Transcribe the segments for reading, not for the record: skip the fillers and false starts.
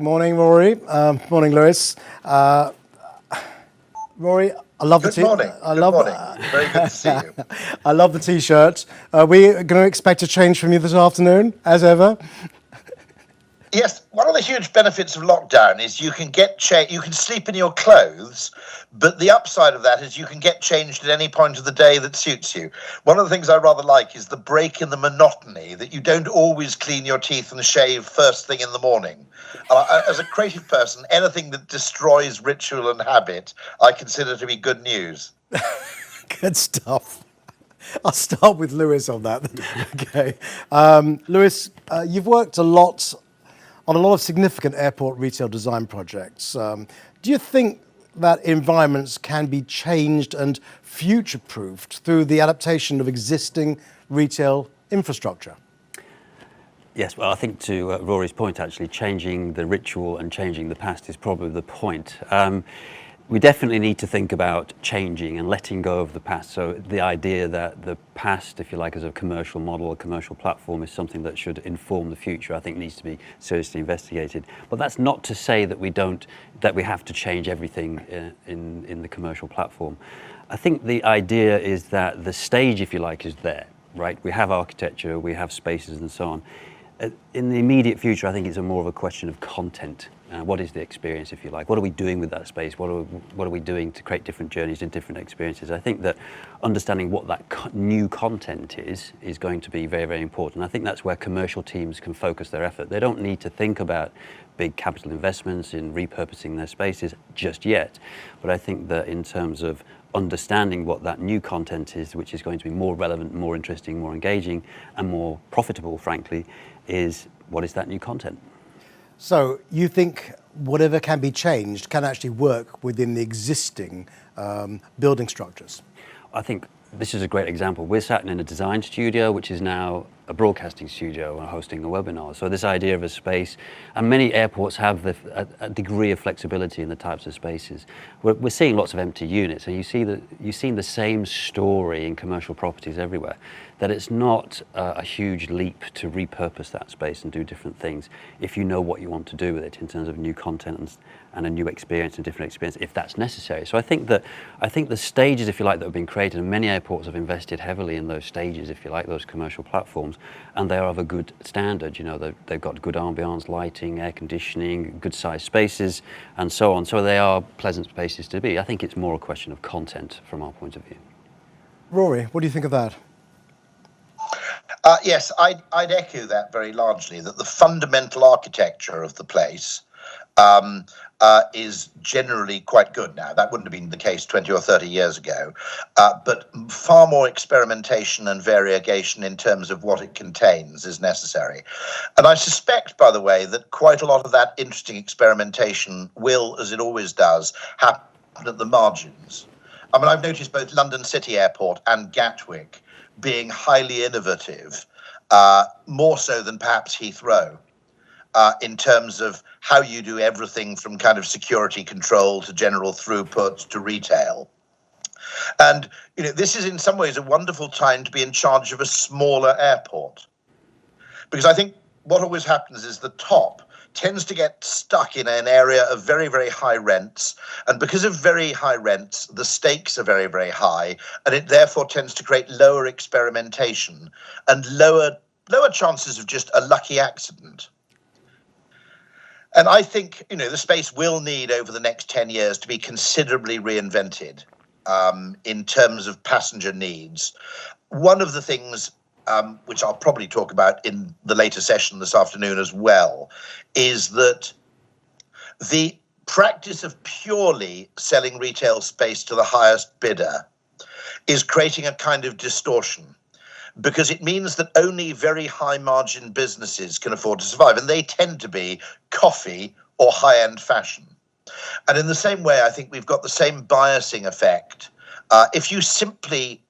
Morning, Rory. Morning, Lewis. Rory, I love the Good morning. Good morning. Very good to see you. I love the T-shirt. Are we going to expect a change from you this afternoon, as ever? Yes, one of the huge benefits of lockdown is you can you can sleep in your clothes, but the upside of that is you can get changed at any point of the day that suits you. One of the things I rather like is the break in the monotony that you don't always clean your teeth and shave first thing in the morning. As a creative person, anything that destroys ritual and habit, I consider to be good news. Good stuff. I'll start with Lewis on that. Okay. Lewis, you've worked on a lot of significant airport retail design projects. Do you think that environments can be changed and future-proofed through the adaptation of existing retail infrastructure? Yes, well, I think to Rory's point, actually, changing the ritual and changing the past is probably the point. We definitely need to think about changing and letting go of the past. So the idea that the past, if you like, as a commercial model, a commercial platform, is something that should inform the future, I think needs to be seriously investigated. But that's not to say that we have to change everything in the commercial platform. I think the idea is that the stage, if you like, is there, right? We have architecture, we have spaces and so on. In the immediate future, I think it's more of a question of content. What is the experience, if you like? What are we doing with that space? What are we doing to create different journeys and different experiences? I think that understanding what that new content is going to be very, very important. I think that's where commercial teams can focus their effort. They don't need to think about big capital investments in repurposing their spaces just yet. But I think that in terms of understanding what that new content is, which is going to be more relevant, more interesting, more engaging, and more profitable, frankly, is what is that new content? So you think whatever can be changed can actually work within the existing building structures? I think this is a great example. We're sat in a design studio, which is now a broadcasting studio and hosting a webinar. So this idea of a space, and many airports have a degree of flexibility in the types of spaces. We're seeing lots of empty units, and you've seen the same story in commercial properties everywhere, that it's not a huge leap to repurpose that space and do different things if you know what you want to do with it in terms of new content and a new experience and different experience, if that's necessary. So I think the stages, if you like, that have been created, and many airports have invested heavily in those stages, if you like, those commercial platforms, and they are of a good standard. You know, they've got good ambiance, lighting, air conditioning, good sized spaces, and so on. So they are pleasant spaces to be. I think it's more a question of content from our point of view. Rory, what do you think of that? Yes, I'd echo that very largely, that the fundamental architecture of the place is generally quite good now. That wouldn't have been the case 20 or 30 years ago, but far more experimentation and variegation in terms of what it contains is necessary. And I suspect, by the way, that quite a lot of that interesting experimentation will, as it always does, happen at the margins. I mean, I've noticed both London City Airport and Gatwick being highly innovative, more so than perhaps Heathrow, in terms of how you do everything from kind of security control to general throughput to retail. And, you know, this is in some ways a wonderful time to be in charge of a smaller airport. Because I think what always happens is the top tends to get stuck in an area of very, very high rents. And because of very high rents, the stakes are very, very high. And it therefore tends to create lower experimentation and lower chances of just a lucky accident. And I think, you know, the space will need over the next 10 years to be considerably reinvented in terms of passenger needs. One of the things which I'll probably talk about in the later session this afternoon as well, is that the practice of purely selling retail space to the highest bidder is creating a kind of distortion, because it means that only very high margin businesses can afford to survive, and they tend to be coffee or high-end fashion. And in the same way, I think we've got the same biasing effect. If you simply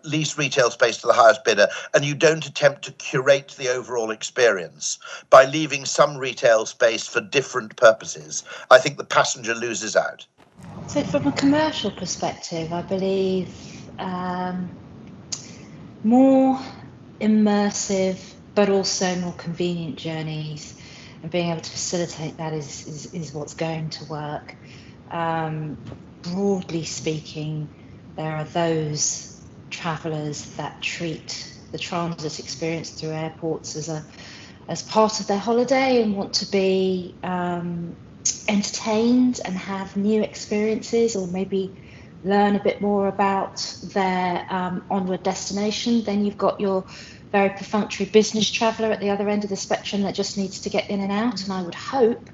lease retail space to the highest bidder and you don't attempt to curate the overall experience by leaving some retail space for different purposes, I think the passenger loses out. So from a commercial perspective, I believe more immersive but also more convenient journeys and being able to facilitate that is what's going to work. Broadly speaking, there are those travellers that treat the transit experience through airports as part of their holiday and want to be entertained and have new experiences, or maybe learn a bit more about their onward destination. Then you've got your very perfunctory business traveller at the other end of the spectrum that just needs to get in and out. And I would hope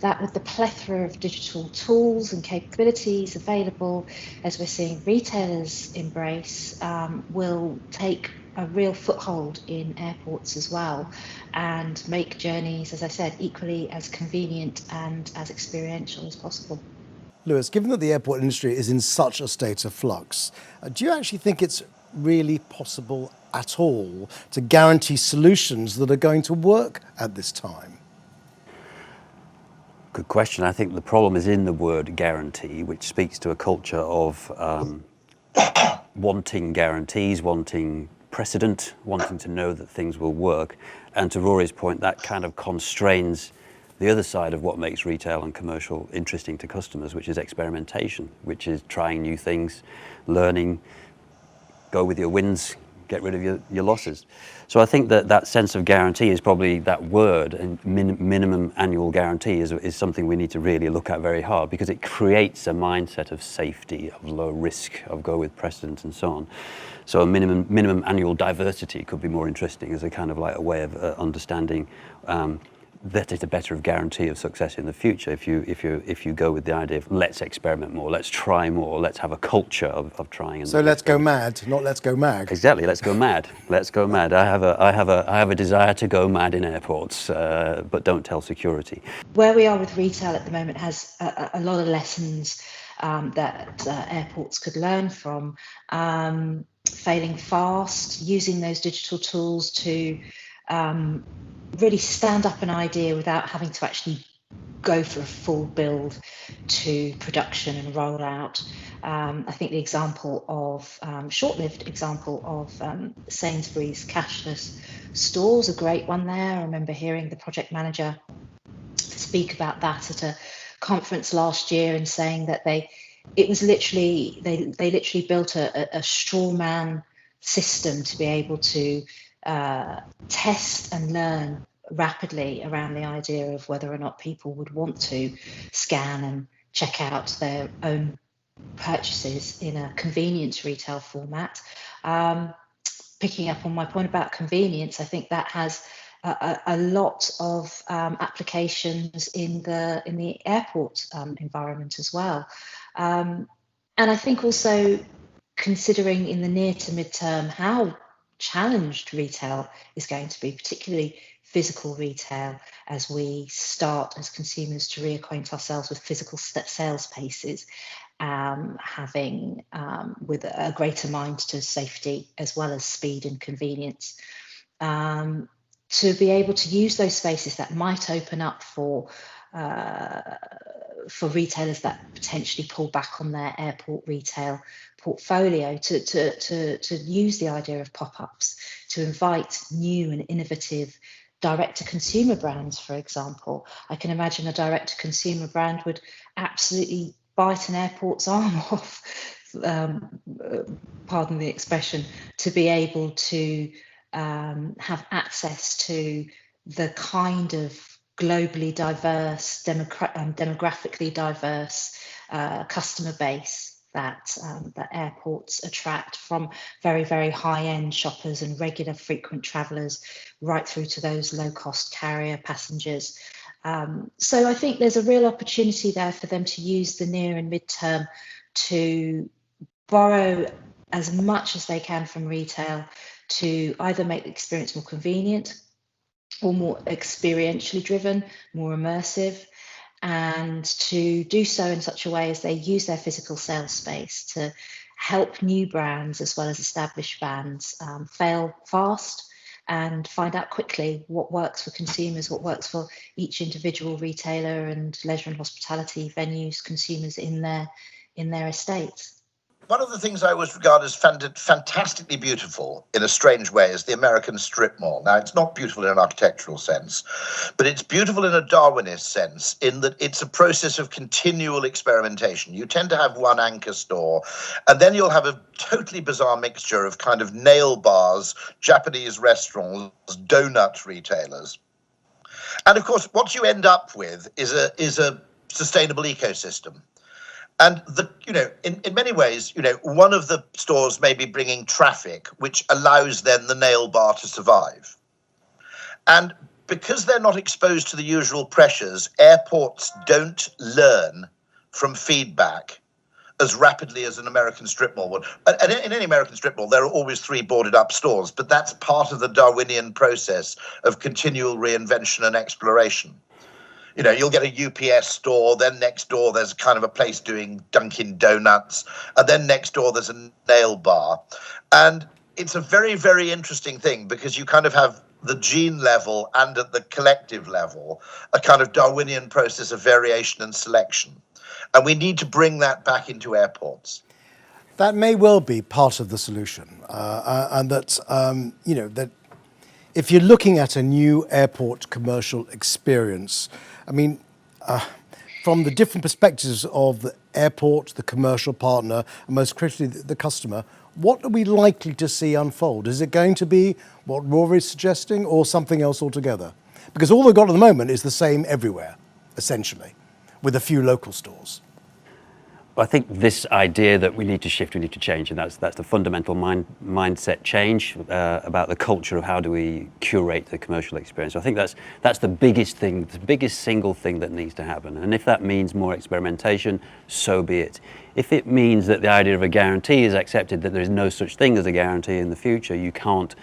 that with the plethora of digital tools and capabilities available, as we're seeing retailers embrace, will take a real foothold in airports as well, and make journeys, as I said, equally as convenient and as experiential as possible. Lewis, given that the airport industry is in such a state of flux, do you actually think it's really possible at all to guarantee solutions that are going to work at this time? Good question. I think the problem is in the word guarantee, which speaks to a culture of wanting guarantees, wanting precedent, wanting to know that things will work. And to Rory's point, that kind of constrains the other side of what makes retail and commercial interesting to customers, which is experimentation, which is trying new things, learning, go with your wins, get rid of your losses. So I think that that sense of guarantee is probably that word, and minimum annual guarantee is something we need to really look at very hard, because it creates a mindset of safety, of low risk, of go with precedent and so on. So a minimum annual diversity could be more interesting as a kind of like a way of understanding that is a better guarantee of success in the future. If you go with the idea of let's experiment more, let's try more, let's have a culture of trying. And So let's go mad, not let's go mag. Exactly. Let's go mad. Let's go mad. I have a desire to go mad in airports, but don't tell security. Where we are with retail at the moment has a lot of lessons that airports could learn from. Failing fast, using those digital tools to really stand up an idea without having to actually go for a full build to production and roll out. I think the example of short-lived example of Sainsbury's cashless stores, a great one there. I remember hearing the project manager speak about that at a conference last year and saying that they literally built a straw man system to be able to test and learn rapidly around the idea of whether or not people would want to scan and check out their own purchases in a convenience retail format. Picking up on my point about convenience, I think that has a lot of applications in the airport environment as well. And I think also considering in the near to mid-term how challenged retail is going to be, particularly physical retail, as we start as consumers to reacquaint ourselves with physical sales spaces, having with a greater mind to safety as well as speed and convenience, to be able to use those spaces that might open up for retailers that potentially pull back on their airport retail portfolio, to use the idea of pop-ups, to invite new and innovative direct-to-consumer brands, for example. I can imagine a direct-to-consumer brand would absolutely bite an airport's arm off, pardon the expression, to be able to have access to the kind of globally diverse, demographically diverse customer base that airports attract, from very, very high-end shoppers and regular frequent travellers right through to those low-cost carrier passengers. So I think there's a real opportunity there for them to use the near and mid-term to borrow as much as they can from retail to either make the experience more convenient or more experientially driven, more immersive, and to do so in such a way as they use their physical sales space to help new brands as well as established brands fail fast and find out quickly what works for consumers, what works for each individual retailer and leisure and hospitality venues, consumers in their estates. one of the things I always regard as fantastically beautiful in a strange way is the American strip mall. Now, it's not beautiful in an architectural sense, but it's beautiful in a Darwinist sense, in that it's a process of continual experimentation. You tend to have one anchor store, and then you'll have a totally bizarre mixture of kind of nail bars, Japanese restaurants, donut retailers. And of course, what you end up with is a sustainable ecosystem. And in many ways, one of the stores may be bringing traffic, which allows then the nail bar to survive. And because they're not exposed to the usual pressures, airports don't learn from feedback as rapidly as an American strip mall would. And in any American strip mall, there are always 3 boarded up stores, but that's part of the Darwinian process of continual reinvention and exploration. You'll get a UPS store, then next door there's kind of a place doing Dunkin' Donuts, and then next door there's a nail bar. And it's a very, very interesting thing because you kind of have the gene level and at the collective level a kind of Darwinian process of variation and selection. And we need to bring that back into airports. That may well be part of the solution, and that, that if you're looking at a new airport commercial experience, I mean, from the different perspectives of the airport, the commercial partner, and most critically, the customer, what are we likely to see unfold? Is it going to be what Rory's suggesting or something else altogether? Because all they've got at the moment is the same everywhere, essentially, with a few local stores. Well, I think this idea that we need to shift, we need to change, and that's the fundamental mindset change about the culture of how do we curate the commercial experience. So I think that's the biggest thing, the biggest single thing that needs to happen. And if that means more experimentation, so be it. If it means that the idea of a guarantee is accepted, that there is no such thing as a guarantee in the future, you can't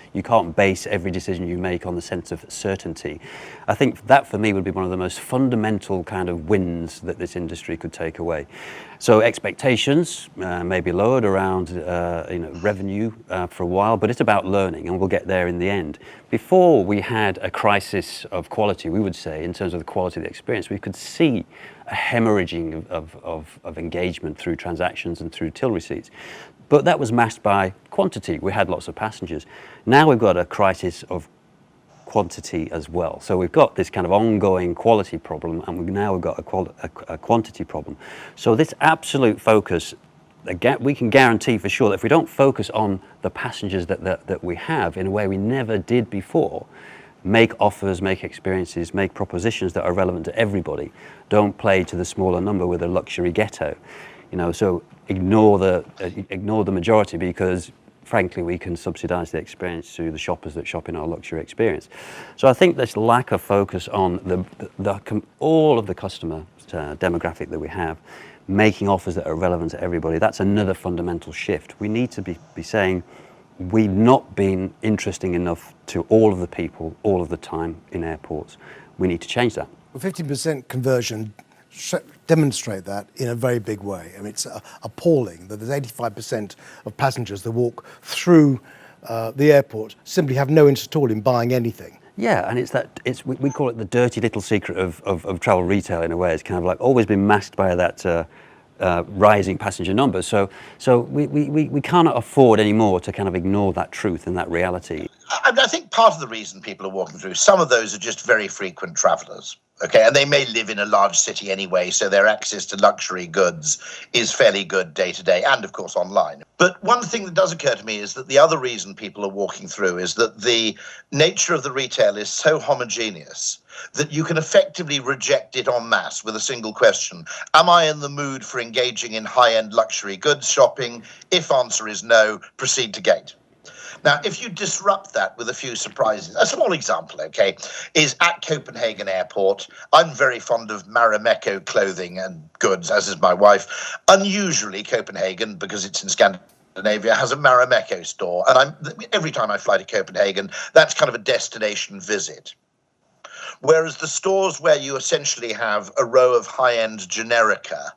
base every decision you make on the sense of certainty. I think that for me would be one of the most fundamental kind of wins that this industry could take away. So expectations may be lowered around revenue for a while, but it's about learning, and we'll get there in the end. Before we had a crisis of quality, we would say, in terms of the quality of the experience, we could see a hemorrhaging of engagement through transactions and through till receipts. But that was masked by quantity. We had lots of passengers. Now we've got a crisis of quantity as well. So we've got this kind of ongoing quality problem, and we've got a quantity problem. So this absolute focus, we can guarantee for sure that if we don't focus on the passengers that we have in a way we never did before, make offers, make experiences, make propositions that are relevant to everybody, don't play to the smaller number with a luxury ghetto. So ignore the majority, because frankly, we can subsidise the experience to the shoppers that shop in our luxury experience. So I think this lack of focus on all of the customer demographic that we have, making offers that are relevant to everybody, that's another fundamental shift. We need to be saying, we've not been interesting enough to all of the people, all of the time in airports. We need to change that. Well, 15% conversion demonstrate that in a very big way. I mean, it's appalling that there's 85% of passengers that walk through the airport simply have no interest at all in buying anything. Yeah, and we call it the dirty little secret of travel retail in a way. It's kind of like always been masked by that rising passenger numbers. So we cannot afford anymore to kind of ignore that truth and that reality. I think part of the reason people are walking through, some of those are just very frequent travellers. Okay, and they may live in a large city anyway, so their access to luxury goods is fairly good day to day, and of course online. But one thing that does occur to me is that the other reason people are walking through is that the nature of the retail is so homogeneous that you can effectively reject it en masse with a single question. Am I in the mood for engaging in high-end luxury goods shopping? If answer is no, proceed to gate. Now, if you disrupt that with a few surprises, a small example, okay, is at Copenhagen Airport. I'm very fond of Marimekko clothing and goods, as is my wife. Unusually, Copenhagen, because it's in Scandinavia, has a Marimekko store. And every time I fly to Copenhagen, that's kind of a destination visit. Whereas the stores where you essentially have a row of high-end generica,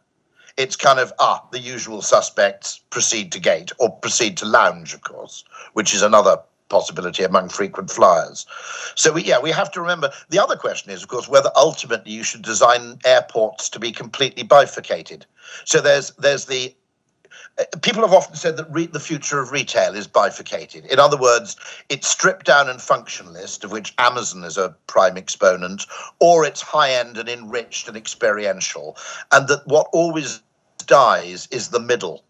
it's kind of, the usual suspects, proceed to gate, or proceed to lounge, of course, which is another possibility among frequent flyers. So we have to remember, the other question is, of course, whether ultimately you should design airports to be completely bifurcated. So there's the people have often said that the future of retail is bifurcated. In other words, it's stripped down and functionalist, of which Amazon is a prime exponent, or it's high-end and enriched and experiential, and that what always dies is the middle.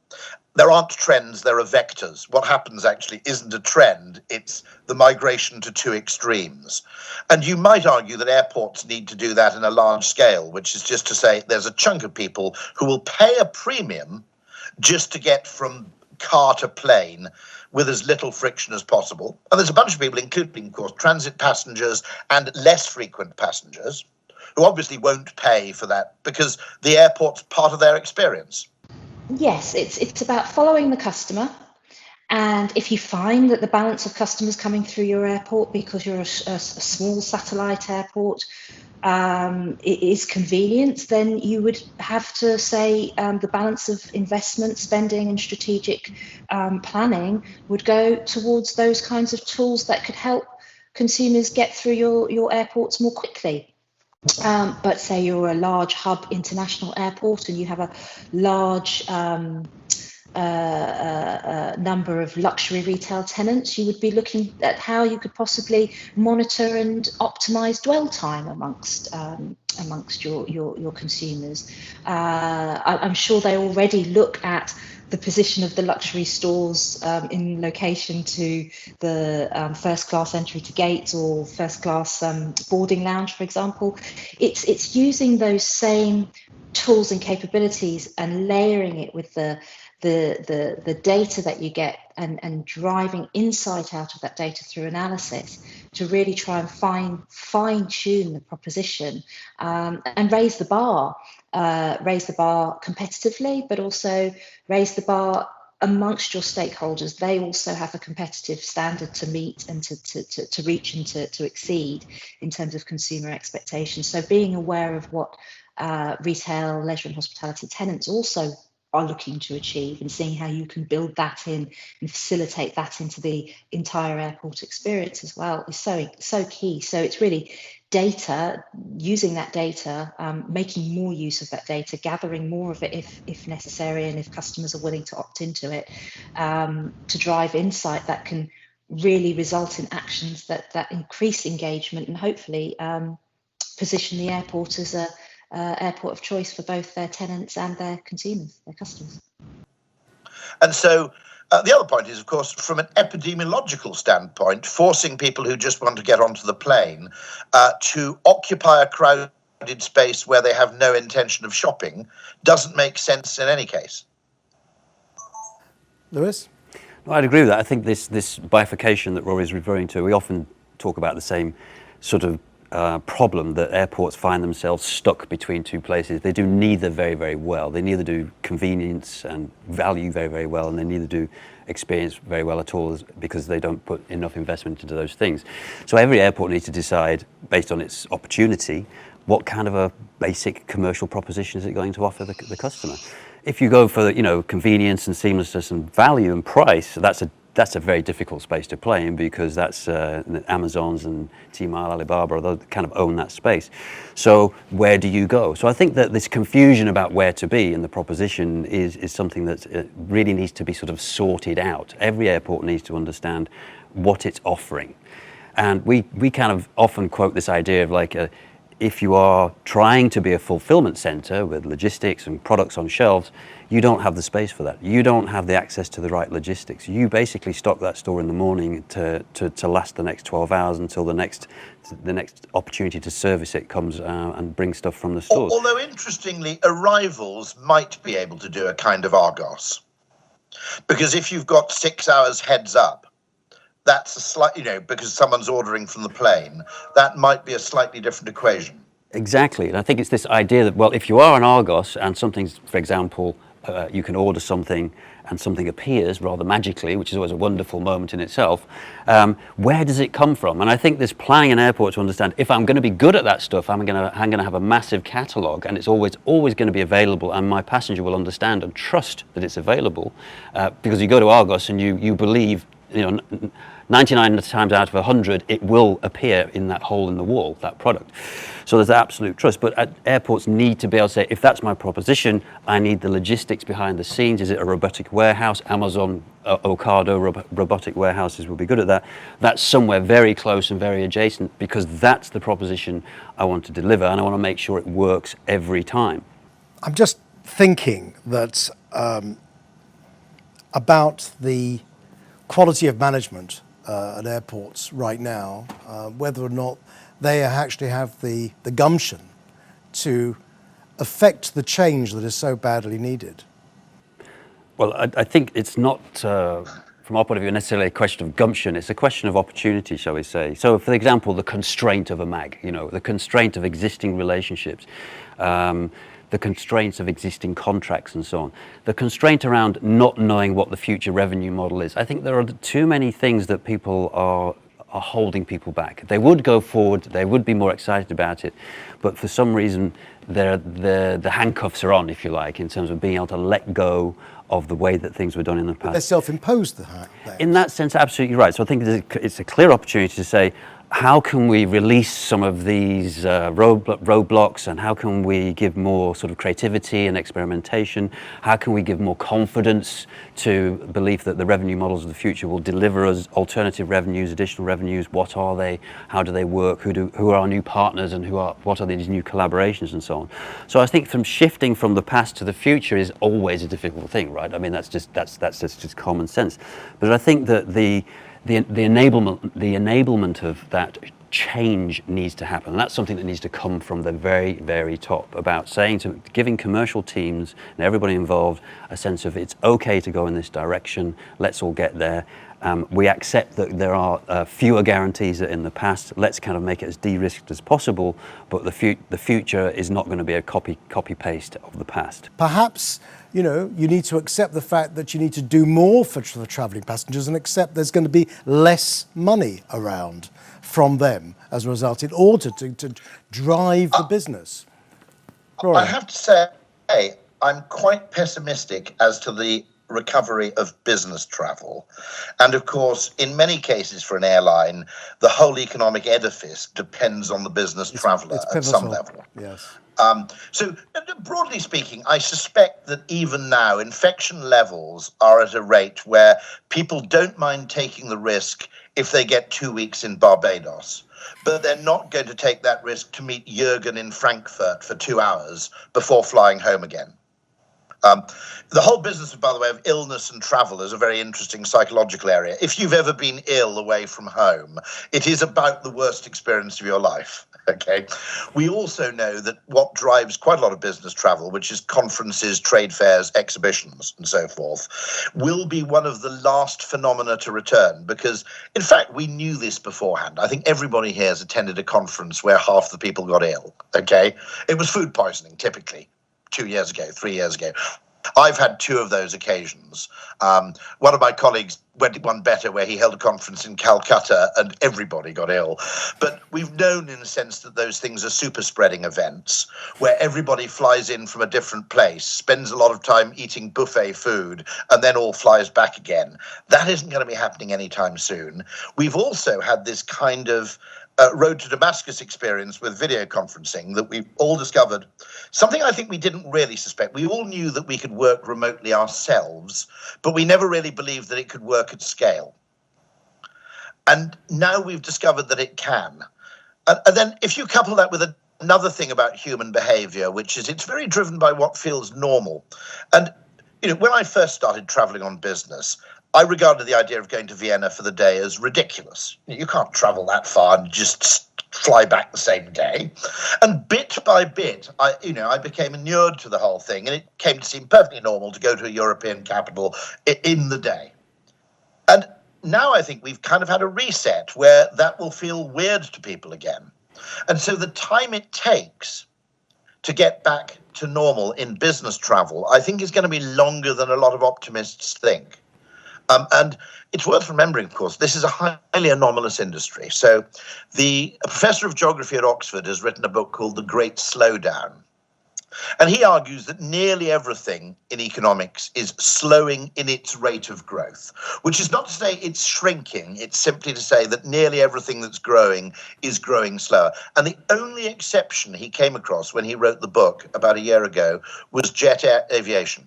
There aren't trends, there are vectors. What happens actually isn't a trend, it's the migration to two extremes. And you might argue that airports need to do that in a large scale, which is just to say there's a chunk of people who will pay a premium just to get from car to plane with as little friction as possible. And there's a bunch of people, including, of course, transit passengers and less frequent passengers, who obviously won't pay for that because the airport's part of their experience. Yes, it's about following the customer. And if you find that the balance of customers coming through your airport, because you're a small satellite airport, it is convenient, then you would have to say the balance of investment spending and strategic planning would go towards those kinds of tools that could help consumers get through your airports more quickly. But say you're a large hub international airport and you have a large number of luxury retail tenants, you would be looking at how you could possibly monitor and optimize dwell time amongst your consumers. I'm sure they already look at the position of the luxury stores in location to the first class entry to gate or first class boarding lounge, for example. It's using those same tools and capabilities and layering it with the data that you get and driving insight out of that data through analysis to really try and fine tune the proposition and raise the bar competitively, but also raise the bar amongst your stakeholders. They also have a competitive standard to meet and to reach and to exceed in terms of consumer expectations. So being aware of what retail, leisure and hospitality tenants also are looking to achieve and seeing how you can build that in and facilitate that into the entire airport experience as well is so key. So it's really data, using that data, making more use of that data, gathering more of it if necessary and if customers are willing to opt into it, to drive insight that can really result in actions that increase engagement and hopefully position the airport as a airport of choice for both their tenants and their consumers, their customers. And so the other point is, of course, from an epidemiological standpoint, forcing people who just want to get onto the plane to occupy a crowded space where they have no intention of shopping doesn't make sense in any case. Lewis? I'd agree with that. I think this bifurcation that Rory's referring to, we often talk about the same sort of problem that airports find themselves stuck between two places. They do neither very, very well. They neither do convenience and value very, very well, and they neither do experience very well at all because they don't put enough investment into those things. So every airport needs to decide, based on its opportunity, what kind of a basic commercial proposition is it going to offer the customer. If you go for convenience and seamlessness and value and price, that's a very difficult space to play in because that's Amazon's and Tmall, Alibaba, they kind of own that space. So where do you go? So I think that this confusion about where to be in the proposition is something that really needs to be sort of sorted out. Every airport needs to understand what it's offering. And we kind of often quote this idea of if you are trying to be a fulfillment center with logistics and products on shelves, you don't have the space for that. You don't have the access to the right logistics. You basically stock that store in the morning to last the next 12 hours until the next opportunity to service it comes and bring stuff from the stores. Although interestingly, arrivals might be able to do a kind of Argos. Because if you've got 6 hours heads up, that's a slight, because someone's ordering from the plane, that might be a slightly different equation. Exactly. And I think it's this idea that, well, if you are an Argos and something's, for example, you can order something and something appears rather magically, which is always a wonderful moment in itself, where does it come from? And I think there's planning an airport to understand, if I'm going to be good at that stuff, I'm going to have a massive catalogue and it's always going to be available, and my passenger will understand and trust that it's available, because you go to Argos and you believe you know, 99 times out of 100, it will appear in that hole in the wall, that product. So there's absolute trust. But airports need to be able to say, if that's my proposition, I need the logistics behind the scenes. Is it a robotic warehouse? Amazon, Ocado, robotic warehouses will be good at that. That's somewhere very close and very adjacent, because that's the proposition I want to deliver, and I want to make sure it works every time. I'm just thinking that about the quality of management at airports right now, whether or not they actually have the gumption to affect the change that is so badly needed. Well, I think it's not, from our point of view, necessarily a question of gumption. It's a question of opportunity, shall we say. So, for example, the constraint of a MAG, you know, the constraint of existing relationships, the constraints of existing contracts and so on, the constraint around not knowing what the future revenue model is. I think there are too many things that people are holding people back. They would go forward, they would be more excited about it, but for some reason the handcuffs are on, if you like, in terms of being able to let go of the way that things were done in the past. They're self-imposed, the handcuffs. In that sense, absolutely right. So I think it's a clear opportunity to say, how can we release some of these roadblocks, and how can we give more sort of creativity and experimentation? How can we give more confidence to belief that the revenue models of the future will deliver us alternative revenues, additional revenues? What are they? How do they work? Who are our new partners, and what are these new collaborations and so on? So I think from shifting from the past to the future is always a difficult thing, right? I mean, that's just common sense. But I think that the enablement of that change needs to happen. And that's something that needs to come from the very, very top, about giving commercial teams and everybody involved a sense of, it's okay to go in this direction, let's all get there. We accept that there are fewer guarantees than in the past. Let's kind of make it as de-risked as possible, but the future is not going to be a copy-paste of the past. Perhaps, you know, you need to accept the fact that you need to do more for the travelling passengers, and accept there's going to be less money around from them as a result, in order to drive the business. Rory. I have to say, I'm quite pessimistic as to the recovery of business travel. And of course, in many cases for an airline, the whole economic edifice depends on the business traveller at some level. Yes. So broadly speaking, I suspect that even now infection levels are at a rate where people don't mind taking the risk if they get 2 weeks in Barbados, but they're not going to take that risk to meet Jürgen in Frankfurt for 2 hours before flying home again. The whole business, by the way, of illness and travel is a very interesting psychological area. If you've ever been ill away from home, it is about the worst experience of your life. Okay. We also know that what drives quite a lot of business travel, which is conferences, trade fairs, exhibitions, and so forth, will be one of the last phenomena to return, because, in fact, we knew this beforehand. I think everybody here has attended a conference where half the people got ill. Okay. It was food poisoning, typically. 2 years ago, 3 years ago. I've had 2 of those occasions. One of my colleagues went one better, where he held a conference in Calcutta and everybody got ill. But we've known, in a sense, that those things are super spreading events, where everybody flies in from a different place, spends a lot of time eating buffet food, and then all flies back again. That isn't going to be happening anytime soon. We've also had this kind of road to Damascus experience with video conferencing that we've all discovered. Something I think we didn't really suspect. We all knew that we could work remotely ourselves, but we never really believed that it could work at scale. And now we've discovered that it can. And then if you couple that with another thing about human behavior, which is it's very driven by what feels normal. And, you know, when I first started traveling on business, I regarded the idea of going to Vienna for the day as ridiculous. You can't travel that far and just fly back the same day. And bit by bit, I became inured to the whole thing, and it came to seem perfectly normal to go to a European capital in the day. And now I think we've kind of had a reset where that will feel weird to people again. And so the time it takes to get back to normal in business travel, I think, is going to be longer than a lot of optimists think. And it's worth remembering, of course, this is a highly anomalous industry. So a professor of geography at Oxford has written a book called The Great Slowdown. And he argues that nearly everything in economics is slowing in its rate of growth, which is not to say it's shrinking. It's simply to say that nearly everything that's growing is growing slower. And the only exception he came across when he wrote the book about a year ago was jet aviation.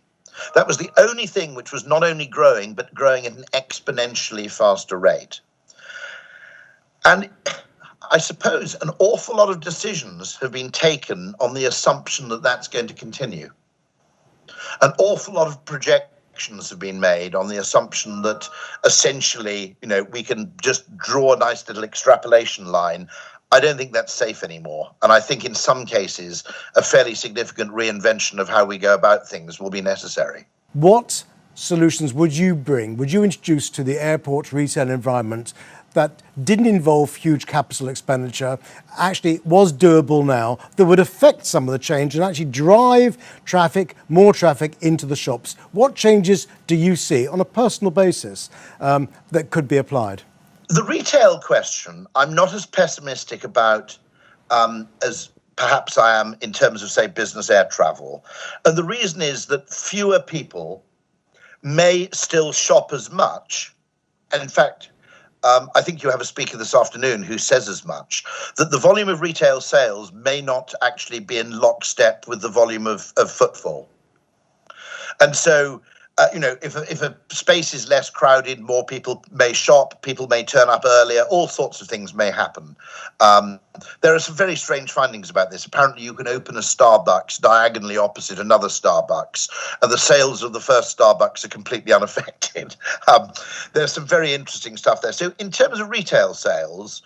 That was the only thing which was not only growing, but growing at an exponentially faster rate. And I suppose an awful lot of decisions have been taken on the assumption that that's going to continue. An awful lot of projections have been made on the assumption that essentially, we can just draw a nice little extrapolation line. I don't think that's safe anymore. And I think in some cases, a fairly significant reinvention of how we go about things will be necessary. What solutions would you introduce to the airport retail environment that didn't involve huge capital expenditure, actually was doable now, that would affect some of the change and actually drive more traffic into the shops? What changes do you see on a personal basis that could be applied? The retail question, I'm not as pessimistic about as perhaps I am in terms of, say, business air travel. And the reason is that fewer people may still shop as much. And in fact, I think you have a speaker this afternoon who says as much, that the volume of retail sales may not actually be in lockstep with the volume of footfall. And so, if a space is less crowded, more people may shop, people may turn up earlier, all sorts of things may happen. There are some very strange findings about this. Apparently, you can open a Starbucks diagonally opposite another Starbucks, and the sales of the first Starbucks are completely unaffected. There's some very interesting stuff there. So in terms of retail sales,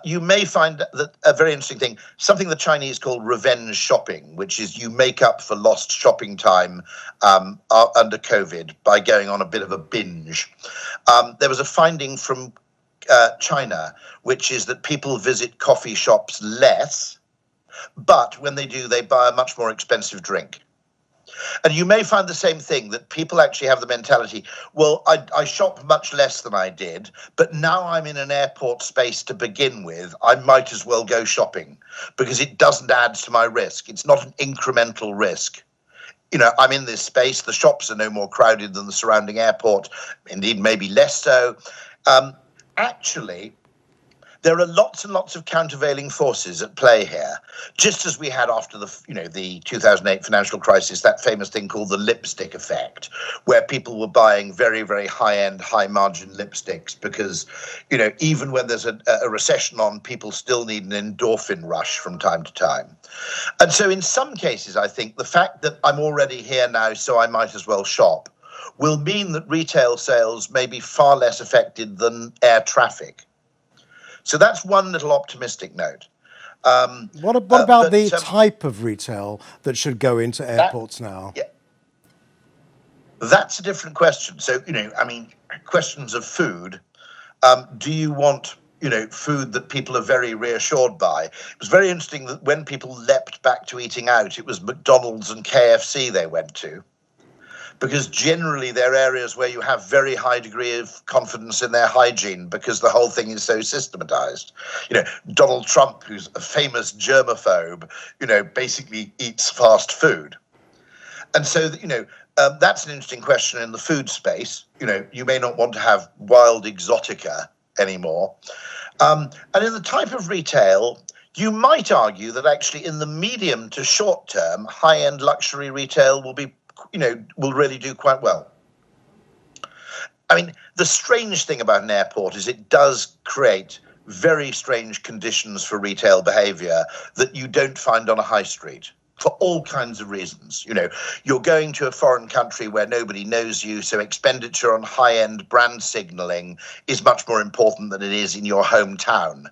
you may find that a very interesting thing, something the Chinese call revenge shopping, which is you make up for lost shopping time under COVID by going on a bit of a binge. There was a finding from China, which is that people visit coffee shops less, but when they do, they buy a much more expensive drink. And you may find the same thing, that people actually have the mentality, well, I shop much less than I did, but now I'm in an airport space to begin with, I might as well go shopping because it doesn't add to my risk. It's not an incremental risk. I'm in this space, the shops are no more crowded than the surrounding airport, indeed maybe less so. Actually, there are lots and lots of countervailing forces at play here. Just as we had after the 2008 financial crisis, that famous thing called the lipstick effect, where people were buying very, very high-end, high-margin lipsticks because, even when there's a recession on, people still need an endorphin rush from time to time. And so in some cases, I think the fact that I'm already here now, so I might as well shop, will mean that retail sales may be far less affected than air traffic. So that's one little optimistic note. What about the type of retail that should go into airports now? Yeah, that's a different question. So, questions of food. Do you want, food that people are very reassured by? It was very interesting that when people leapt back to eating out, it was McDonald's and KFC they went to, because generally they're areas where you have very high degree of confidence in their hygiene because the whole thing is so systematized. Donald Trump, who's a famous germaphobe, basically eats fast food. And so, that's an interesting question in the food space. You may not want to have wild exotica anymore. And in the type of retail, you might argue that actually in the medium to short term, high-end luxury retail will really do quite well. The strange thing about an airport is it does create very strange conditions for retail behavior that you don't find on a high street for all kinds of reasons. You're going to a foreign country where nobody knows you, so expenditure on high-end brand signaling is much more important than it is in your hometown.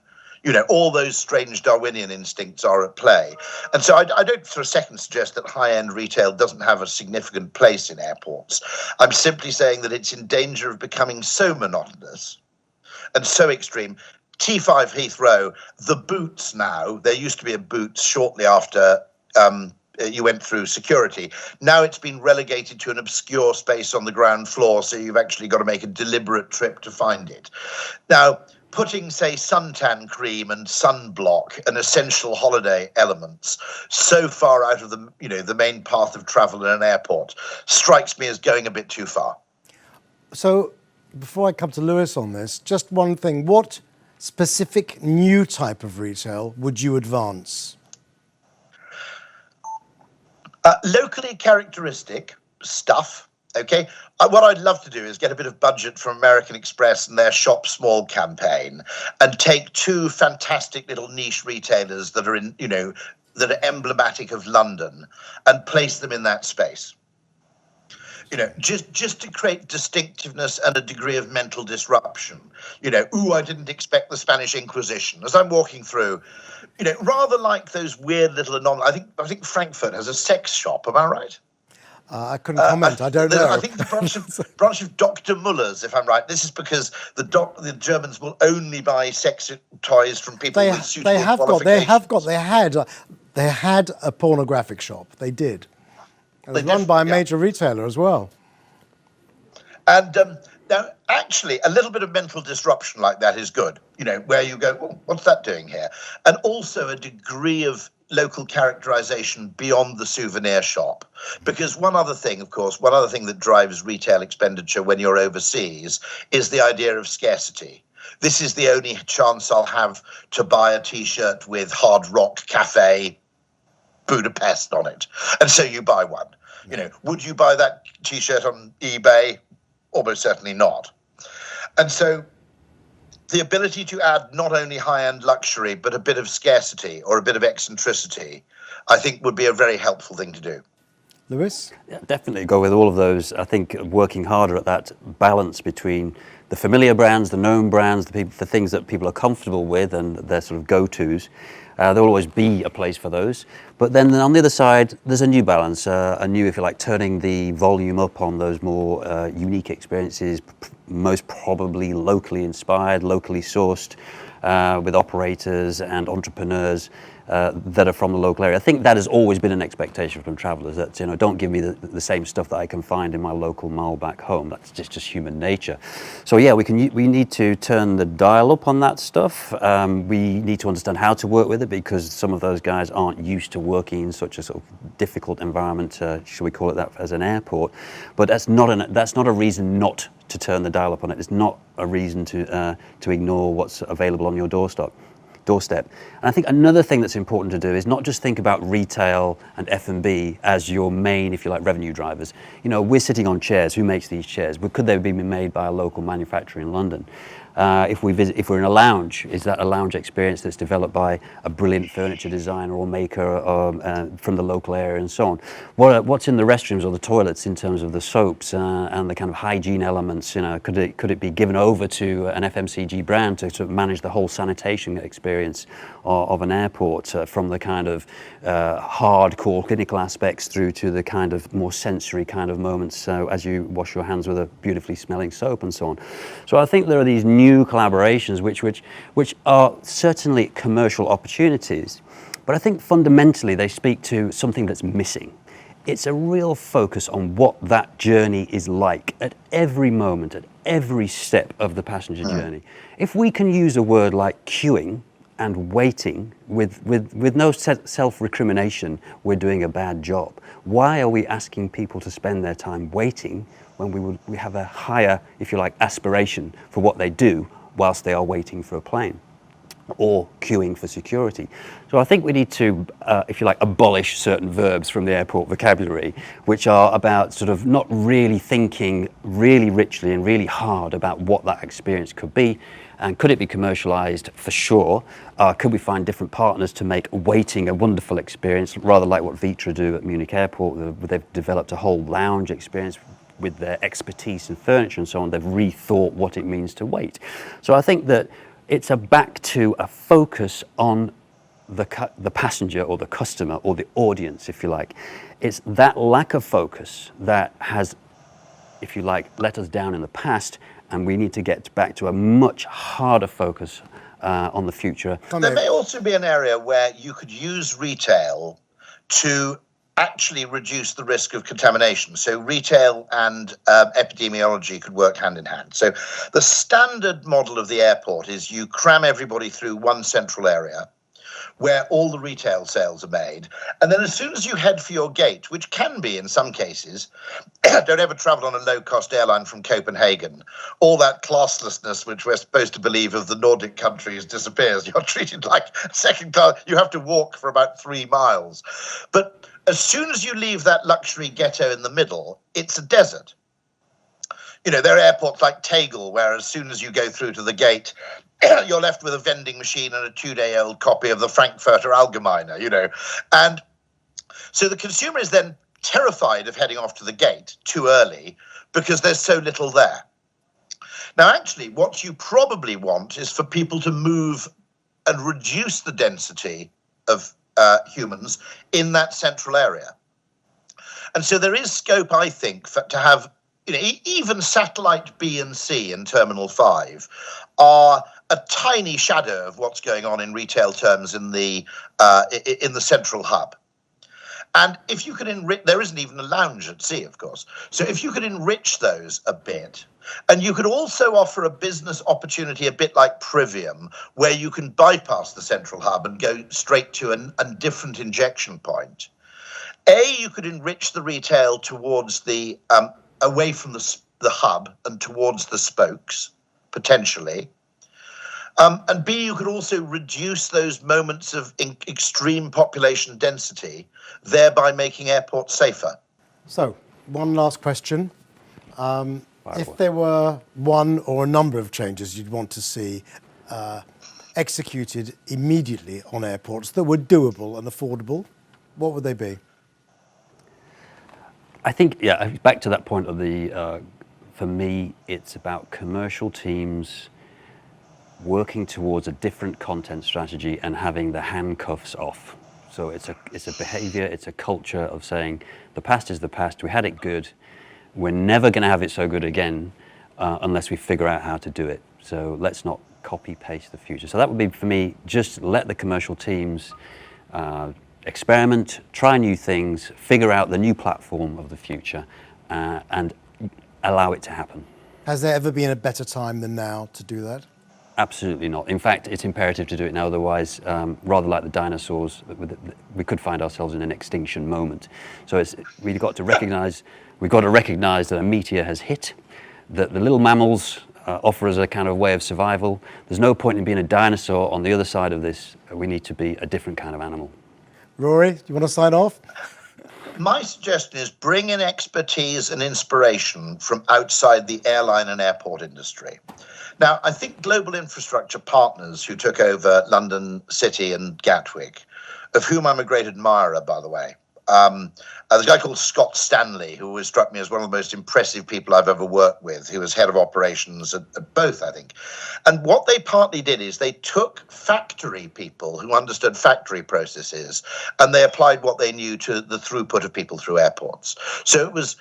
All those strange Darwinian instincts are at play. And so I don't for a second suggest that high-end retail doesn't have a significant place in airports. I'm simply saying that it's in danger of becoming so monotonous and so extreme. T5 Heathrow, the Boots now, there used to be a Boots shortly after you went through security. Now it's been relegated to an obscure space on the ground floor, so you've actually got to make a deliberate trip to find it. Now, putting, say, suntan cream and sunblock and essential holiday elements so far out of the main path of travel in an airport strikes me as going a bit too far. So before I come to Lewis on this, just one thing. What specific new type of retail would you advance? Locally characteristic stuff. Okay, what I'd love to do is get a bit of budget from American Express and their Shop Small campaign, and take two fantastic little niche retailers that are that are emblematic of London, and place them in that space. Just to create distinctiveness and a degree of mental disruption. I didn't expect the Spanish Inquisition. As I'm walking through, rather like those weird little I think Frankfurt has a sex shop. Am I right? I couldn't comment. I don't know. I think the branch of Dr. Muller's, if I'm right. This is because the Germans will only buy sex toys from people with suitable qualifications. They had a pornographic shop. They did. It was run by a major retailer as well. And now, actually, a little bit of mental disruption like that is good. Where you go, oh, what's that doing here? And also a degree of local characterization beyond the souvenir shop. Because one other thing that drives retail expenditure when you're overseas is the idea of scarcity. This is the only chance I'll have to buy a T-shirt with Hard Rock Cafe Budapest on it. And so you buy one. Would you buy that T-shirt on eBay? Almost certainly not. And so the ability to add not only high-end luxury, but a bit of scarcity or a bit of eccentricity, I think would be a very helpful thing to do. Lewis? Yeah, definitely go with all of those. I think working harder at that balance between the familiar brands, the known brands, the things that people are comfortable with and their sort of go-tos. There will always be a place for those. But then on the other side, there's a new balance, if you like, turning the volume up on those more unique experiences, most probably locally inspired, locally sourced, with operators and entrepreneurs that are from the local area. I think that has always been an expectation from travelers, that don't give me the same stuff that I can find in my local mall back home. That's just human nature. So yeah, we need to turn the dial up on that stuff. We need to understand how to work with it, because some of those guys aren't used to working in such a sort of difficult environment, shall we call it that, as an airport. But that's not a reason not to turn the dial up on it. It's not a reason to ignore what's available on your doorstep. And I think another thing that's important to do is not just think about retail and F&B as your main, if you like, revenue drivers. We're sitting on chairs. Who makes these chairs? Could they be made by a local manufacturer in London? If we're in a lounge, is that a lounge experience that's developed by a brilliant furniture designer or maker from the local area, and so on? What's in the restrooms or the toilets in terms of the soaps and the kind of hygiene elements? Could it be given over to an FMCG brand to sort of manage the whole sanitation experience of an airport, from the kind of hardcore clinical aspects through to the kind of more sensory kind of moments, so as you wash your hands with a beautifully smelling soap and so on. So I think there are these new collaborations which are certainly commercial opportunities, but I think fundamentally they speak to something that's missing. It's a real focus on what that journey is like at every moment, at every step of the passenger journey. If we can use a word like queuing and waiting with no self-recrimination, we're doing a bad job. Why are we asking people to spend their time waiting when we have a higher, if you like, aspiration for what they do whilst they are waiting for a plane or queuing for security? So I think we need to, if you like, abolish certain verbs from the airport vocabulary, which are about sort of not really thinking really richly and really hard about what that experience could be. And could it be commercialized? For sure. Could we find different partners to make waiting a wonderful experience, rather like what Vitra do at Munich Airport? They've developed a whole lounge experience with their expertise in furniture and so on. They've rethought what it means to wait. So I think that it's back to a focus on the passenger or the customer or the audience, if you like. It's that lack of focus that has, if you like, let us down in the past, and we need to get back to a much harder focus on the future. There may also be an area where you could use retail to actually reduce the risk of contamination. So retail and epidemiology could work hand in hand. So the standard model of the airport is you cram everybody through one central area where all the retail sales are made. And then as soon as you head for your gate, which can be in some cases, don't ever travel on a low-cost airline from Copenhagen. All that classlessness which we're supposed to believe of the Nordic countries disappears. You're treated like second class. You have to walk for about 3 miles. But as soon as you leave that luxury ghetto in the middle, it's a desert. You know, there are airports like Tegel, where as soon as you go through to the gate, you're left with a vending machine and a 2-day-old copy of the Frankfurter Allgemeine, you know. And so the consumer is then terrified of heading off to the gate too early because there's so little there. Now, actually, what you probably want is for people to move and reduce the density of humans in that central area. And so there is scope, I think, to have, you know, even satellite B and C in Terminal 5 are a tiny shadow of what's going on in retail terms in the central hub. And if you could enrich, there isn't even a lounge at sea, of course. So if you could enrich those a bit, and you could also offer a business opportunity a bit like Privium, where you can bypass the central hub and go straight to a different injection point. You could enrich the retail towards the away from the hub and towards the spokes, potentially. And B, you could also reduce those moments of extreme population density, thereby making airports safer. So, one last question. If there were one or a number of changes you'd want to see executed immediately on airports that were doable and affordable, what would they be? I think, yeah, back to that point of the, for me, it's about commercial teams working towards a different content strategy and having the handcuffs off. So it's a behavior, it's a culture of saying the past is the past, we had it good, we're never going to have it so good again unless we figure out how to do it. So let's not copy paste the future. So that would be, for me, just let the commercial teams experiment, try new things, figure out the new platform of the future and allow it to happen. Has there ever been a better time than now to do that? Absolutely not. In fact, it's imperative to do it now. Otherwise, rather like the dinosaurs, we could find ourselves in an extinction moment. So we've got to recognise that a meteor has hit, that the little mammals offer us a kind of way of survival. There's no point in being a dinosaur on the other side of this. We need to be a different kind of animal. Rory, do you want to sign off? My suggestion is bring in expertise and inspiration from outside the airline and airport industry. Now, I think Global Infrastructure Partners, who took over London City and Gatwick, of whom I'm a great admirer, by the way, there's a guy called Scott Stanley, who always struck me as one of the most impressive people I've ever worked with. He was head of operations at both, I think. And what they partly did is they took factory people who understood factory processes and they applied what they knew to the throughput of people through airports. So it was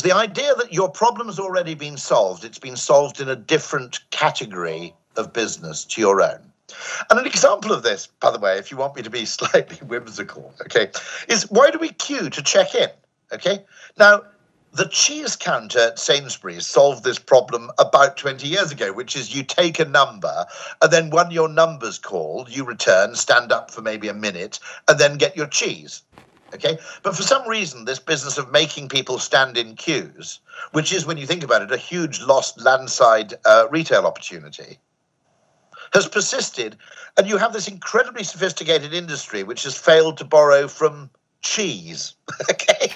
the idea that your problem has already been solved. It's been solved in a different category of business to your own. And an example of this, by the way, if you want me to be slightly whimsical, okay, is why do we queue to check in? Okay. Now, the cheese counter at Sainsbury's solved this problem about 20 years ago, which is you take a number and then when your number's called, you return, stand up for maybe a minute and then get your cheese. Okay. But for some reason, this business of making people stand in queues, which is, when you think about it, a huge lost landside retail opportunity, has persisted, and you have this incredibly sophisticated industry which has failed to borrow from cheese. Okay.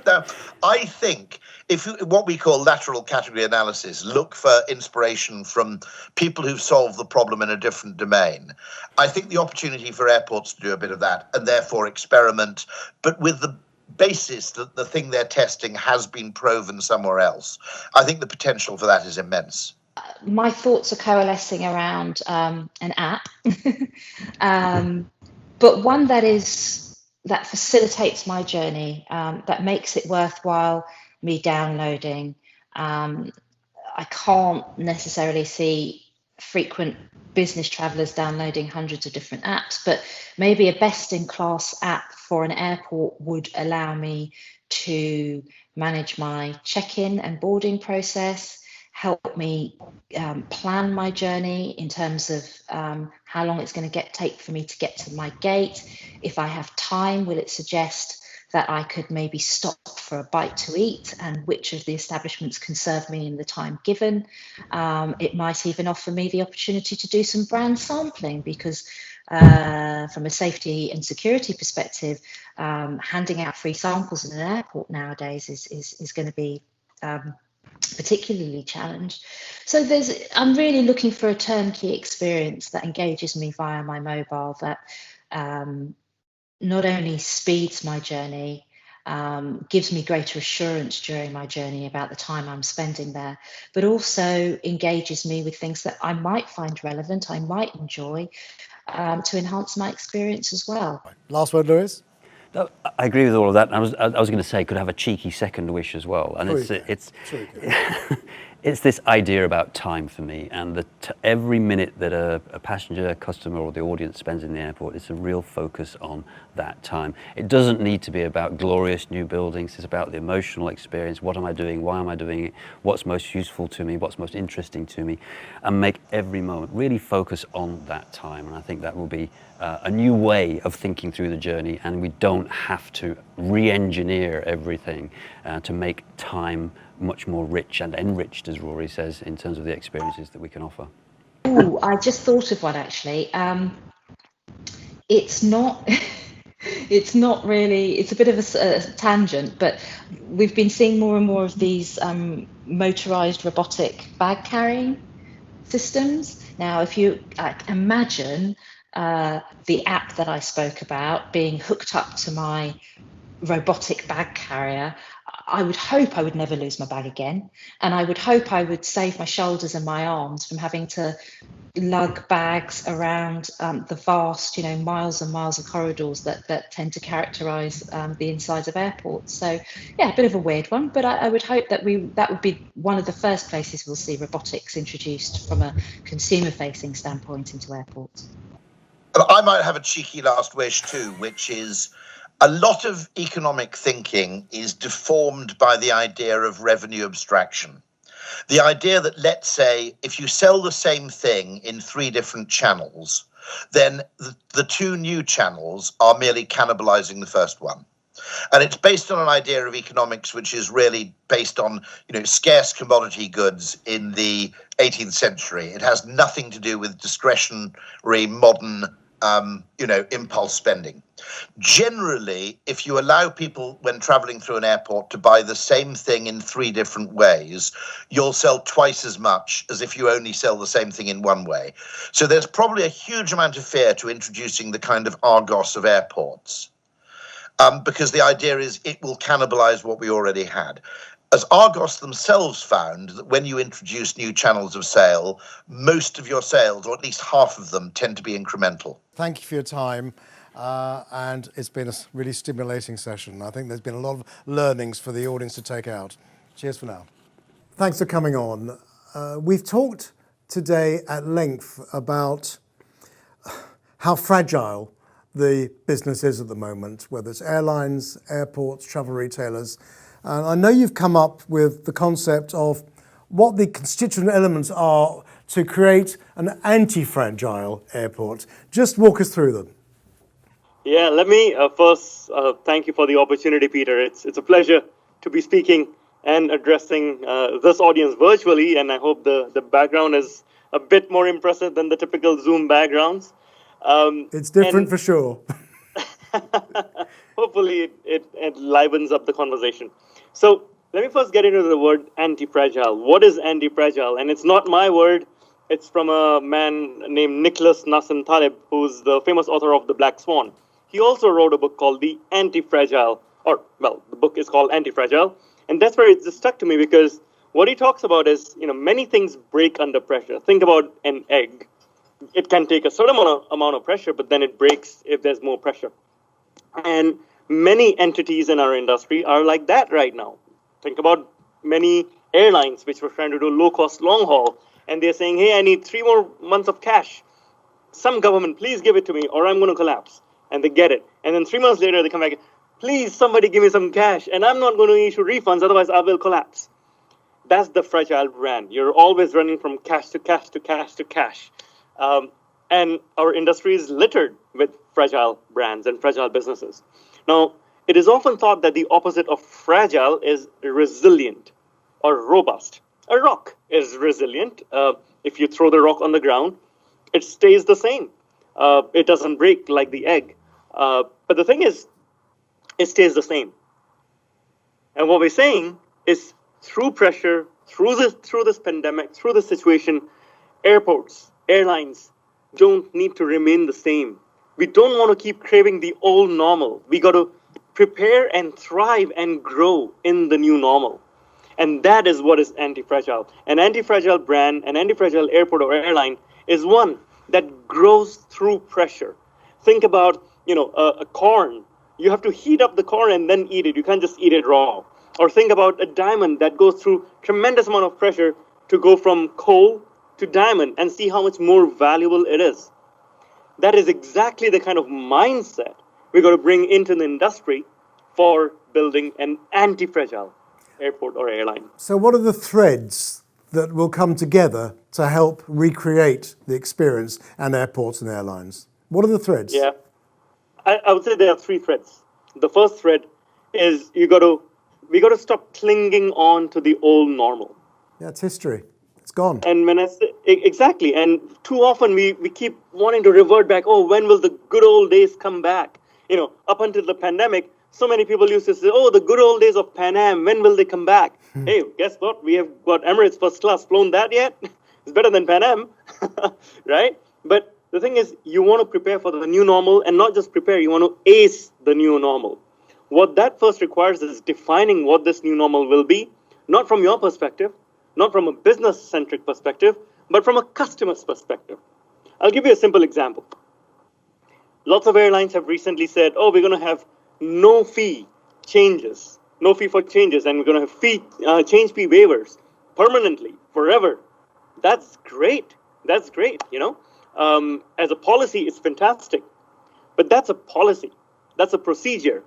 Now, I think if you, what we call lateral category analysis, look for inspiration from people who've solved the problem in a different domain. I think the opportunity for airports to do a bit of that and therefore experiment, but with the basis that the thing they're testing has been proven somewhere else. I think the potential for that is immense. My thoughts are coalescing around an app, but one that facilitates my journey, that makes it worthwhile me downloading. I can't necessarily see frequent business travelers downloading hundreds of different apps, but maybe a best-in-class app for an airport would allow me to manage my check-in and boarding process, help me plan my journey in terms of how long it's going to take for me to get to my gate. If I have time, will it suggest that I could maybe stop for a bite to eat, and which of the establishments can serve me in the time given? It might even offer me the opportunity to do some brand sampling, because from a safety and security perspective, handing out free samples in an airport nowadays is going to be particularly challenged. So I'm really looking for a turnkey experience that engages me via my mobile, that not only speeds my journey, gives me greater assurance during my journey about the time I'm spending there, but also engages me with things that I might find relevant, I might enjoy, to enhance my experience as well. Last word, Lewis? No, I agree with all of that. And I was going to say, could have a cheeky second wish as well. And it's this idea about time for me, and that every minute that a passenger, a customer, or the audience spends in the airport, it's a real focus on that time. It doesn't need to be about glorious new buildings. It's about the emotional experience. What am I doing? Why am I doing it? What's most useful to me? What's most interesting to me? And make every moment really focus on that time. And I think that will be a new way of thinking through the journey, and we don't have to re-engineer everything to make time much more rich and enriched, as Rory says, in terms of the experiences that we can offer. Oh, I just thought of one actually. It's not it's not really, it's a bit of a tangent, but we've been seeing more and more of these motorized robotic bag carrying systems. Now, if you imagine the app that I spoke about being hooked up to my robotic bag carrier, I would hope I would never lose my bag again. And I would hope I would save my shoulders and my arms from having to lug bags around the vast, miles and miles of corridors that tend to characterize the insides of airports. So yeah, a bit of a weird one, but I would hope that that would be one of the first places we'll see robotics introduced from a consumer facing standpoint into airports. I might have a cheeky last wish too, which is a lot of economic thinking is deformed by the idea of revenue abstraction. The idea that, let's say, if you sell the same thing in 3 different channels, then the 2 new channels are merely cannibalizing the first one. And it's based on an idea of economics which is really based on, scarce commodity goods in the 18th century. It has nothing to do with discretionary modern impulse spending. Generally, if you allow people when traveling through an airport to buy the same thing in 3 different ways, you'll sell twice as much as if you only sell the same thing in one way. So there's probably a huge amount of fear to introducing the kind of Argos of airports, because the idea is it will cannibalize what we already had. As Argos themselves found, that when you introduce new channels of sale, most of your sales, or at least half of them, tend to be incremental. Thank you for your time, and it's been a really stimulating session. I think there's been a lot of learnings for the audience to take out. Cheers for now. Thanks for coming on. We've talked today at length about how fragile the business is at the moment, whether it's airlines, airports, travel retailers. And I know you've come up with the concept of what the constituent elements are to create an anti-fragile airport. Just walk us through them. Yeah, let me first thank you for the opportunity, Peter. It's a pleasure to be speaking and addressing this audience virtually, and I hope the background is a bit more impressive than the typical Zoom backgrounds. It's different for sure. Hopefully it livens up the conversation. So let me first get into the word anti-fragile. What is anti-fragile? And it's not my word. It's from a man named Nicholas Nassim Taleb, who's the famous author of The Black Swan. He also wrote a book called The Anti-Fragile, the book is called Anti-Fragile. And that's where it just stuck to me, because what he talks about is, many things break under pressure. Think about an egg. It can take a certain amount of pressure, but then it breaks if there's more pressure. And many entities in our industry are like that right now. Think about many airlines which were trying to do low-cost long-haul, and they're saying, hey, I need 3 more months of cash. Some government, please give it to me or I'm going to collapse. And they get it. And then 3 months later, they come back, please, somebody give me some cash and I'm not going to issue refunds, otherwise I will collapse. That's the fragile brand. You're always running from cash to cash to cash to cash. And our industry is littered with fragile brands and fragile businesses. Now, it is often thought that the opposite of fragile is resilient or robust. A rock is resilient. If you throw the rock on the ground, it stays the same. It doesn't break like the egg. But the thing is, it stays the same. And what we're saying is through pressure, through this pandemic, through this situation, airports, airlines don't need to remain the same. We don't want to keep craving the old normal. We got to prepare and thrive and grow in the new normal. And that is what is anti-fragile. An anti-fragile brand, an anti-fragile airport or airline is one that grows through pressure. Think about, a corn. You have to heat up the corn and then eat it. You can't just eat it raw. Or think about a diamond that goes through tremendous amount of pressure to go from coal to diamond and see how much more valuable it is. That is exactly the kind of mindset we're going to bring into the industry for building an anti-fragile airport or airline. So what are the threads that will come together to help recreate the experience and airports and airlines? What are the threads? Yeah, I would say there are 3 threads. The first thread is we got to stop clinging on to the old normal. Yeah, it's history. It's gone. And when I say, exactly, and too often we keep wanting to revert back. Oh, when will the good old days come back? Up until the pandemic, so many people used to say, oh, the good old days of Pan Am, when will they come back? Hey, guess what? We have got Emirates first class. Flown that yet? It's better than Pan Am, right? But the thing is, you want to prepare for the new normal, and not just prepare, you want to ace the new normal. What that first requires is defining what this new normal will be, not from your perspective, not from a business-centric perspective, but from a customer's perspective. I'll give you a simple example. Lots of airlines have recently said, oh, we're going to have no fee changes, no fee for changes, and we're going to have change fee waivers permanently, forever. That's great. That's great, As a policy, it's fantastic. But that's a policy. That's a procedure.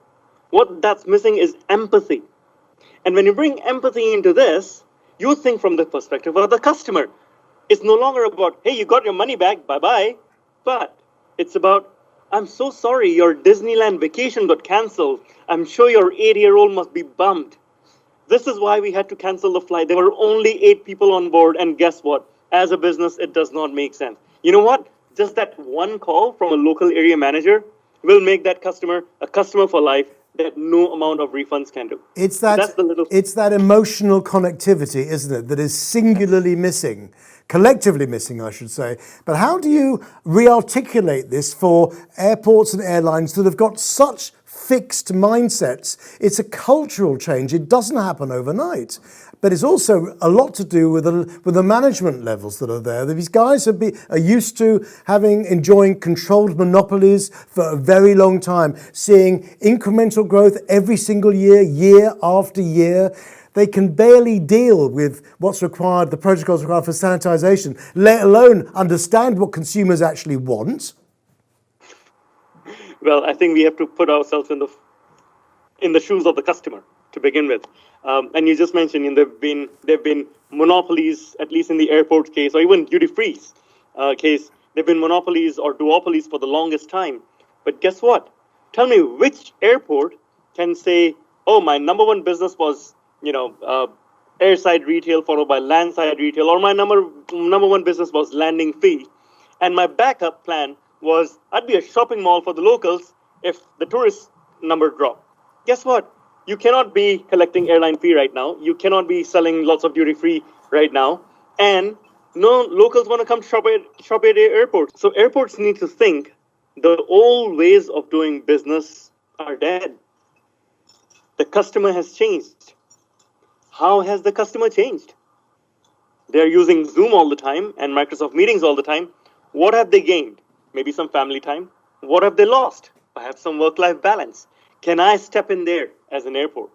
What that's missing is empathy. And when you bring empathy into this, you think from the perspective of the customer. It's no longer about, hey, you got your money back, bye-bye. But it's about, I'm so sorry, your Disneyland vacation got canceled. I'm sure your 8-year-old must be bummed. This is why we had to cancel the flight. There were only 8 people on board, and guess what? As a business, it does not make sense. You know what? Just that one call from a local area manager will make that customer a customer for life that no amount of refunds can do. It's that emotional connectivity, isn't it, that is singularly missing, collectively missing, I should say. But how do you re-articulate this for airports and airlines that have got such fixed mindsets? It's a cultural change. It doesn't happen overnight. But it's also a lot to do with the management levels that are there. These guys are used to enjoying controlled monopolies for a very long time, seeing incremental growth every single year, year after year. They can barely deal with what's required, the protocols required for sanitization, let alone understand what consumers actually want. Well, I think we have to put ourselves in the shoes of the customer to begin with. And you just mentioned there've been monopolies, at least in the airport case, or even duty-free case. There've been monopolies or duopolies for the longest time. But guess what? Tell me which airport can say, oh, my number one business was, airside retail followed by landside retail, or my number one business was landing fee, and my backup plan was I'd be a shopping mall for the locals if the tourist number dropped. Guess what? You cannot be collecting airline fee right now. You cannot be selling lots of duty free right now. And no locals want to come shop at airports. So airports need to think the old ways of doing business are dead. The customer has changed. How has the customer changed? They're using Zoom all the time and Microsoft Meetings all the time. What have they gained? Maybe some family time. What have they lost? Perhaps some work-life balance. Can I step in there as an airport?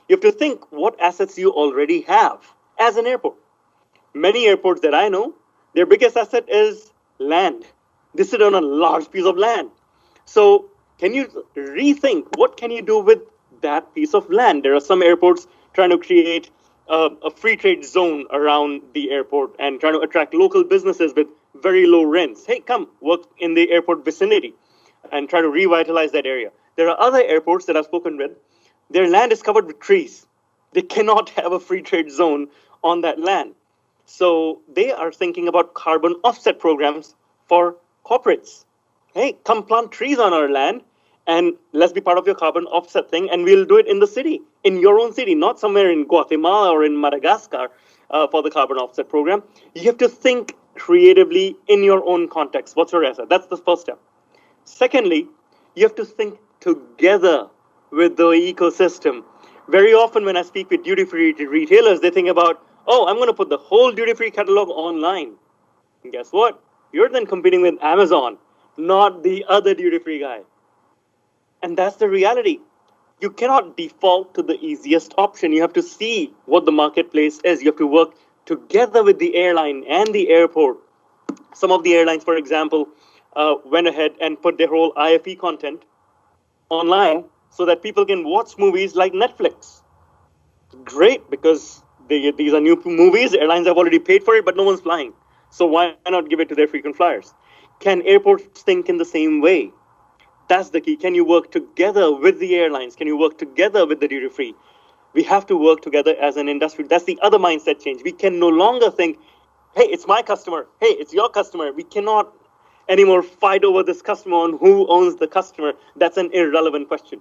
You have to think what assets you already have as an airport. Many airports that I know, their biggest asset is land. They sit on a large piece of land. So can you rethink what can you do with that piece of land? There are some airports trying to create a free trade zone around the airport and trying to attract local businesses with very low rents. Hey, come work in the airport vicinity and try to revitalize that area. There are other airports that I've spoken with. Their land is covered with trees. They cannot have a free trade zone on that land. So they are thinking about carbon offset programs for corporates. Hey, come plant trees on our land and let's be part of your carbon offset thing, and we'll do it in the city, in your own city, not somewhere in Guatemala or in Madagascar for the carbon offset program. You have to think creatively in your own context. What's your asset? That's the first step. Secondly, you have to think together with the ecosystem. Very often when I speak with duty-free retailers, they think about, oh, I'm going to put the whole duty-free catalog online. And guess what? You're then competing with Amazon, not the other duty-free guy. And that's the reality. You cannot default to the easiest option. You have to see what the marketplace is. You have to work together with the airline and the airport. Some of the airlines, for example, went ahead and put their whole IFE content online so that people can watch movies like Netflix. Great, because these are new movies. Airlines have already paid for it, but no one's flying. So why not give it to their frequent flyers? Can airports think in the same way? That's the key. Can you work together with the airlines? Can you work together with the duty-free? We have to work together as an industry. That's the other mindset change. We can no longer think, hey, it's my customer. Hey, it's your customer. We cannot anymore fight over this customer on who owns the customer. That's an irrelevant question.